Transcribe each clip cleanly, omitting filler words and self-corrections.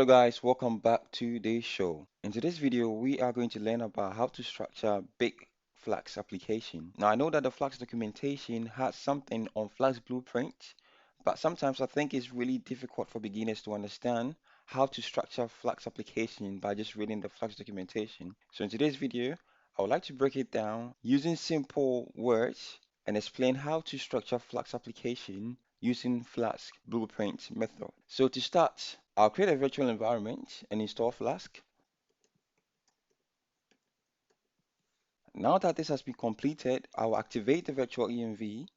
guys, welcome back to the show. In today's video, we are going to learn about how to structure big Flask application. Now, I know that the Flask documentation has something on Flask blueprint, but sometimes I think it's really difficult for beginners to understand how to structure Flask application by just reading the Flask documentation. So in today's video, I would like to break it down using simple words and explain how to structure Flask application using Flask blueprint method. So to start, I'll create a virtual environment and install Flask. Now that this has been completed, I'll activate the virtual env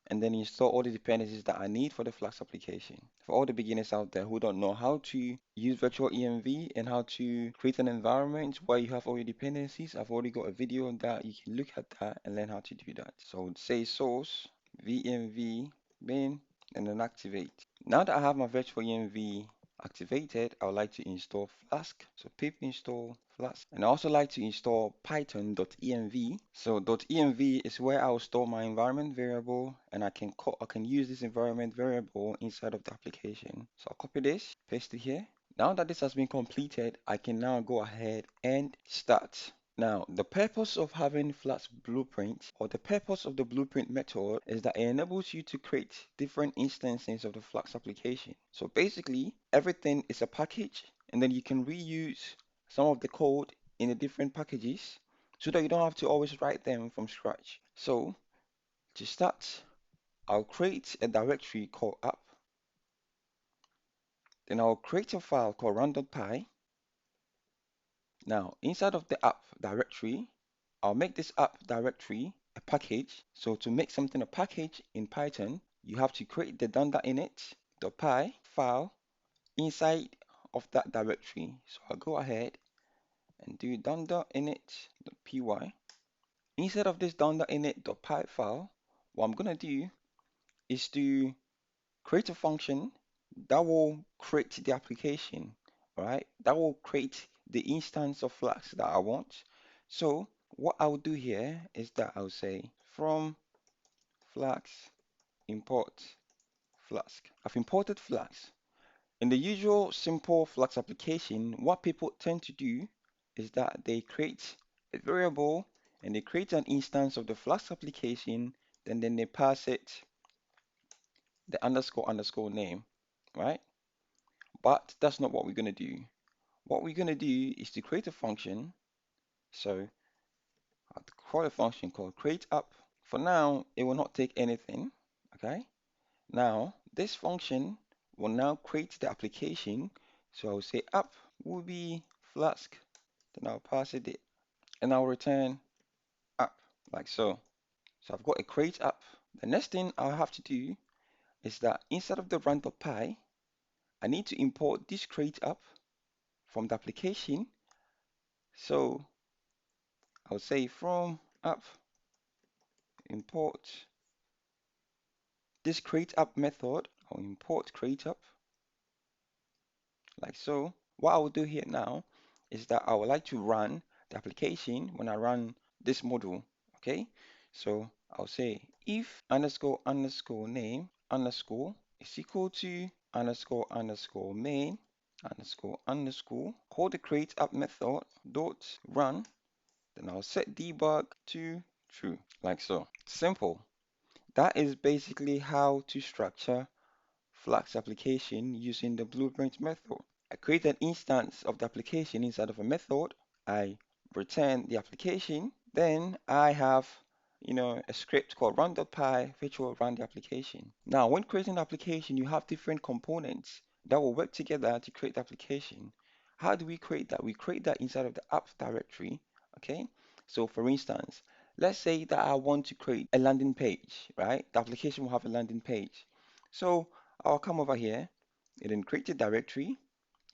and then install all the dependencies that I need for the Flask application. For all the beginners out there who don't know how to use virtual env and how to create an environment where you have all your dependencies, I've already got a video on that. You can look at that and learn how to do that. So say source venv bin and then activate. Now that I have my virtual env activated, I would like to install Flask. So pip install Flask. And I also like to install Python-dot-env. So .env is where I'll store my environment variable, and I can use this environment variable inside of the application. So I'll copy this, paste it here. Now that this has been completed, I can now go ahead and start. Now, the purpose of having Flask blueprint or the purpose of the blueprint method is that it enables you to create different instances of the Flask application. So basically, everything is a package, and then you can reuse some of the code in the different packages so that you don't have to always write them from scratch. So to start, I'll create a directory called app. Then I'll create a file called run.py. Now, inside of the app directory, I'll make this app directory a package. So to make something a package in Python, you have to create the .init.py file inside of that directory. So I'll go ahead and do .init.py. Instead of this .init.py file, what I'm going to do is to create a function that will create the application, all right? That will create the instance of Flask that I want. So what I'll do here is that I'll say from Flask import Flask. I've imported Flask. In the usual simple Flask application, what people tend to do is that they create a variable and they create an instance of the Flask application, then they pass it the underscore name, right? But that's not what we're going to do. What we're going to do is to create a function. So I'll call a function called create app. For now, it will not take anything. Okay. Now, this function will now create the application. So I'll say app will be Flask. Then I'll pass it and I'll return app like so. So I've got a create app. The next thing I'll have to do is that instead of the run.py, I need to import this create app from the application. So I'll say from app import this create app method. I'll import create app like so. What I will do here now is that I would like to run the application when I run this module. Okay, so I'll say if underscore name underscore is equal to underscore main underscore call the create app method dot run. Then I'll set debug to true, like so. Simple. That is basically how to structure Flask application using the blueprint method. I create an instance of the application inside of a method. I return the application. Then I have, a script called run.py which will run the application. Now, when creating the application, you have different components that will work together to create the application. How do we create that? We create that inside of the app directory. Okay. So for instance, let's say that I want to create a landing page, right? The application will have a landing page. So I'll come over here and then create a directory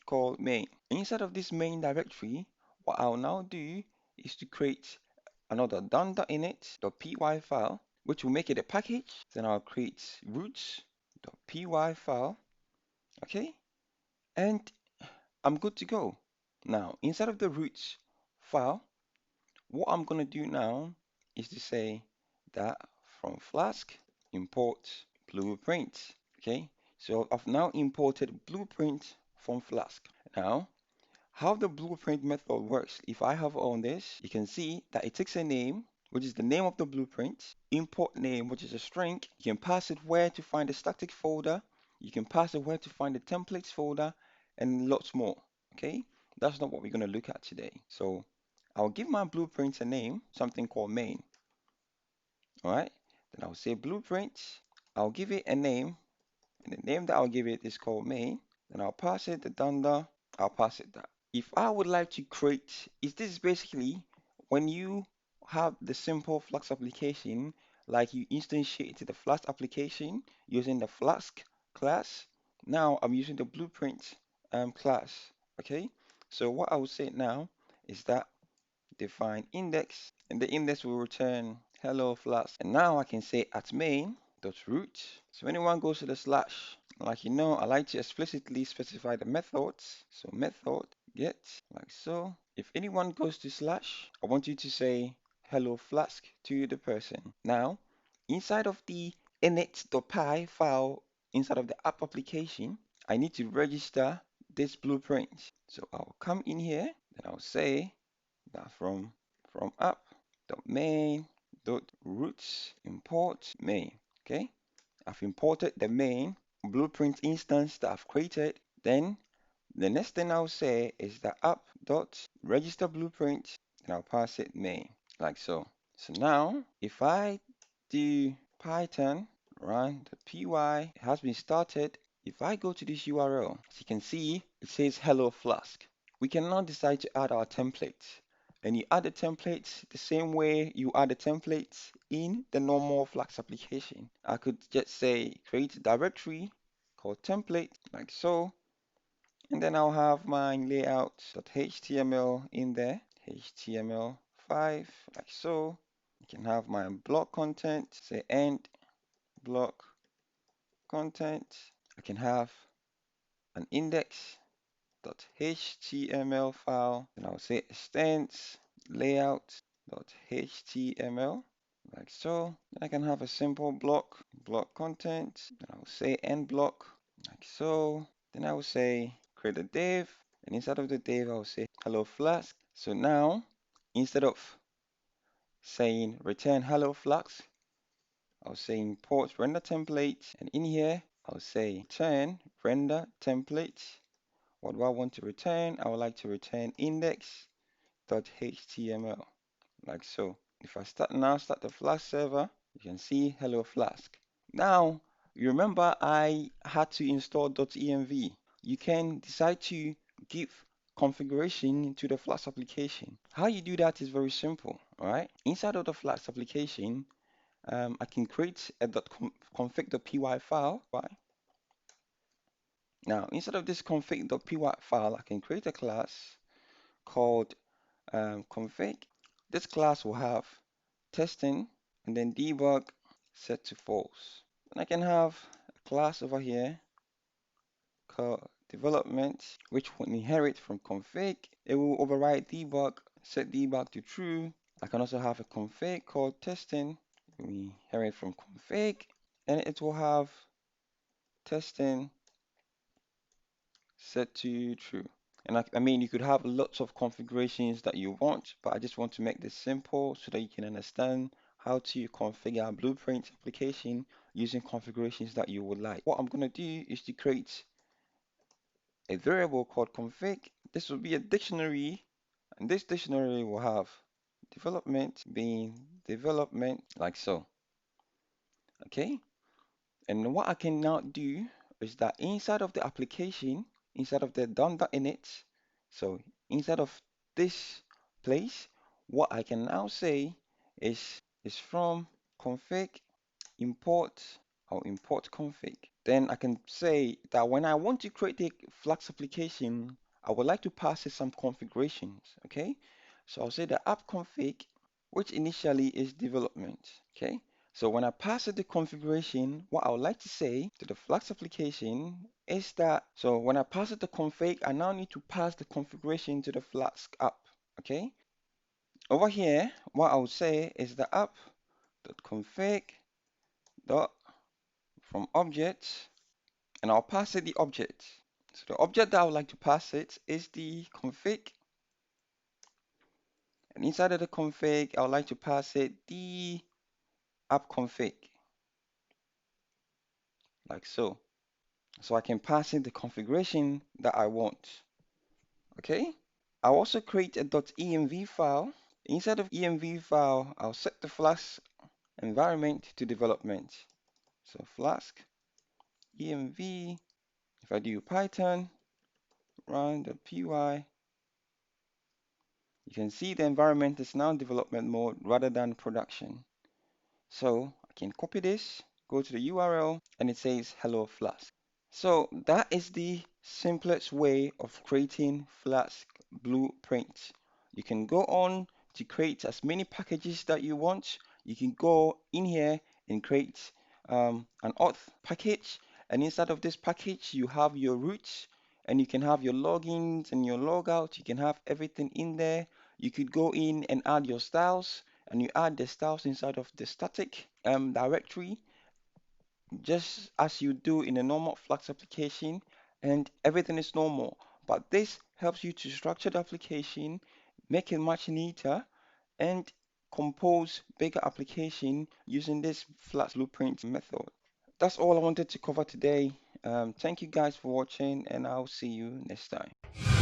called main. Inside of this main directory, what I'll now do is to create another done.init.py file, which will make it a package. Then I'll create roots.py file. Okay, and I'm good to go. Now, inside of the roots file, what I'm going to do now is to say that from Flask import blueprint. Okay, so I've now imported blueprint Python Flask. Now, how the blueprint method works, if I have on this, you can see that it takes a name, which is the name of the blueprint, import name, which is a string. You can pass it where to find the static folder. You can pass it where to find the templates folder, and lots more. Okay, that's not what we're going to look at today. So I'll give my blueprint a name, something called main. All right, then I'll say blueprint. I'll give it a name, and the name that I'll give it is called main. Then I'll pass it the dunder. I'll pass it that. If I would like to create, is this basically when you have the simple Flask application, like you instantiate the Flask application using the Flask class. Now I'm using the blueprint class. Okay, so what I would say now is that define index, and the index will return hello Flask. And now I can say at main dot root. So anyone goes to the slash, like you know, I like to explicitly specify the methods. So method get, like so. If anyone goes to slash, I want you to say hello Flask to the person. Now, inside of the init.py file, inside of the app application, I need to register this blueprint. So I'll come in here, and I'll say that from app.main.roots import main. Okay, I've imported the main blueprint instance that I've created. Then the next thing I'll say is the app.register blueprint, and I'll pass it main, like so. So now if I do Python run the py, it has been started. If I go to this URL, as you can see, it says hello Flask. We can now decide to add our templates. And you add the templates the same way you add the templates in the normal Flask application. I could just say create a directory called template, like so. And then I'll have my layout.html in there, HTML5, like so. You can have my block content, say end block content. I can have an index.html file, and I'll say extends layout.html, like so. Then I can have a simple block content, and I'll say end block, like so. Then I will say create a div, and inside of the div I'll say hello Flask. So now instead of saying return hello Flask, I'll say import render template, and in here I'll say return render template. What do I want to return? I would like to return index.html, like so. If I start the Flask server, you can see hello Flask. Now you remember I had to install .env. You can decide to give configuration to the Flask application. How you do that is very simple. All right, inside of the Flask application, I can create a .config.py file. Right? Now, instead of this config.py file, I can create a class called config. This class will have testing and then debug set to false. And I can have a class over here called development, which will inherit from config. It will override debug, set debug to true. I can also have a config called testing. We inherit from config, and it will have testing set to true. And I mean, you could have lots of configurations that you want, but I just want to make this simple so that you can understand how to configure a blueprint application using configurations that you would like. What I'm going to do is to create a variable called config. This will be a dictionary, and this dictionary will have development being development, like so. Okay, and what I can now do is that inside of the application, inside of the done.init, so inside of this place, what I can now say is from config import or import config. Then I can say that when I want to create a Flask application, I would like to pass it some configurations. Okay, so I'll say the app config, which initially is development. Okay, so when I pass it the configuration, what I would like to say to the Flask application is that, so when I pass it the config, I now need to pass the configuration to the Flask app. Okay, over here, what I would say is the app.config dot from object, and I'll pass it the object. So the object that I would like to pass it is the config, and inside of the config, I would like to pass it the app config, like so. So I can pass in the configuration that I want. Okay. I'll also create a .env file. Inside of env file, I'll set the Flask environment to development. So Flask env. If I do Python run.py, you can see the environment is now in development mode rather than production. So I can copy this, go to the URL, and it says hello Flask. So that is the simplest way of creating Flask blueprints. You can go on to create as many packages that you want. You can go in here and create an auth package, and inside of this package you have your roots, and you can have your logins and your logout. You can have everything in there. You could go in and add your styles, and you add the styles inside of the static directory, just as you do in a normal Flux application, and everything is normal. But this helps you to structure the application, make it much neater, and compose bigger application using this Flux blueprint method. That's all I wanted to cover today. Thank you guys for watching, and I'll see you next time.